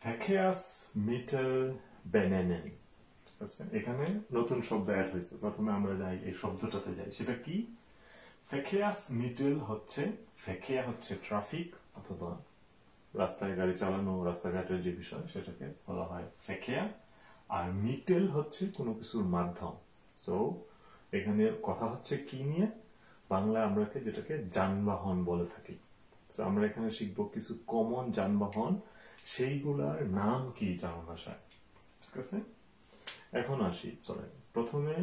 Verkehrsmittelbenennen, ঠিক আছে? এখানে নতুন শব্দ অ্যাড হয়েছে। প্রথমে আমরা যাই এই শব্দটাতে যাই, সেটা কি? Verkehrsmittel হচ্ছে, verkehr হচ্ছে ট্রাফিক অথবা রাস্তায় গাড়ি চালানো, রাস্তাঘাটের যে বিষয় সেটাকে বলা হয় verkehr। আর মিটেল হচ্ছে কোনো কিছুর মাধ্যম। সো এখানে কথা হচ্ছে কি নিয়ে? বাংলায় আমরা যেটাকে যানবাহন বলে থাকি। তো আমরা এখানে শিখবো কিছু কমন যানবাহন, সেইগুলার নাম কি জানা ভাষায়, ঠিক আছে? এখন আসি, চলেন প্রথমে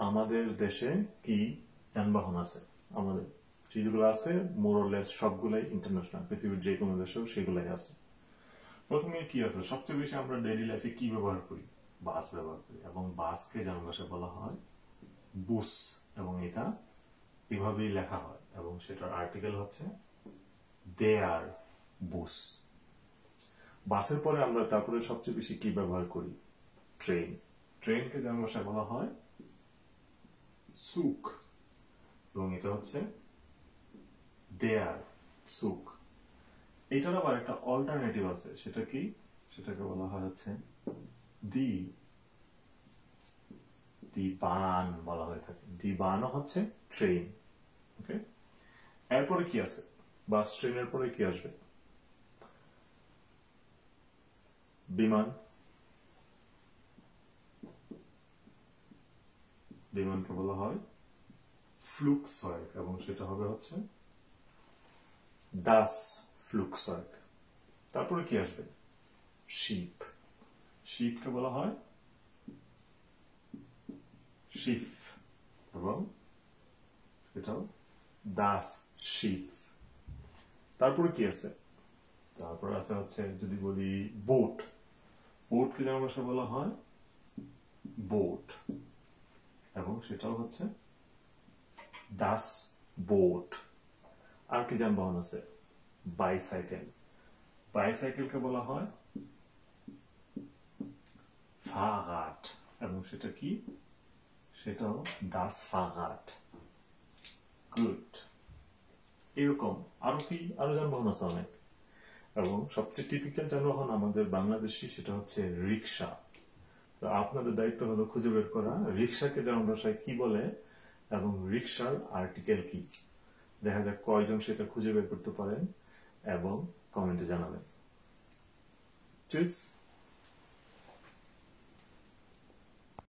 আমাদের দেশে কি যানবাহন আছে। আমাদের যেগুলো আছে মোরলেস সবগুলাই ইন্টারন্যাশনাল, পৃথিবীর যে কোনো দেশেও সেগুলাই আছে। প্রথমে কি আছে, সবচেয়ে বেশি আমরা ডেইলি লাইফে কি ব্যবহার করি? বাস ব্যবহার করি, এবং বাসকে জানা ভাষায় বলা হয় বুস, এবং এটা এভাবেই লেখা হয়, এবং সেটার আর্টিকেল হচ্ছে দেয়ার বুস। বাসের পরে আমরা তারপরে সবচেয়ে বেশি কি ব্যবহার করি? ট্রেন। ট্রেনকে জানা ভাষায় বলা হয় সুক, এবং এটা হচ্ছে দেয়ার সুক। এটার আবার একটা অল্টারনেটিভ আছে, সেটা কি? সেটাকে বলা হয় হচ্ছে দি দি বান বলা হয়ে থাকে। দি বানও হচ্ছে ট্রেন। ওকে, এরপরে কি আছে? বাস ট্রেনের পরে কি আসবে? বিমান। বিমানকে বলা হয় ফ্লুগজeuগ, এবং সেটা হবে হচ্ছে দাস ফ্লুগজeuগ। তারপরে কি আসবে? শিপ। শিপকে বলা হয় শিফ, এবং সেটাও দাস শিফ। তারপরে কি আছে? তারপর আছে হচ্ছে, যদি বলি বোট। বোটকে জানা ভাষায় বলা হয় বোট, এবং সেটাও হচ্ছে দাস বোট। আর কি যানবাহন আছে? বাইসাইকেল। বাইসাইকেলকে বলা হয় ফারাদ, এবং সেটা কি? সেটাও দাস ফারাদ। গুড। এরকম আরো কি, আরো যানবাহন আছে অনেক, এবং সবচেয়ে টিপিক্যাল যানবাহন আমাদের বাংলাদেশি, সেটা হচ্ছে রিক্সা। তো আপনাদের দায়িত্ব হলো খুঁজে বের করা রিক্সাকে জানা ভাষায় কি বলে, এবং রিক্সার আর্টিকেল কি। দেখা যাক কয়জন সেটা খুঁজে বের করতে পারেন, এবং কমেন্টে জানাবেন। চুজ।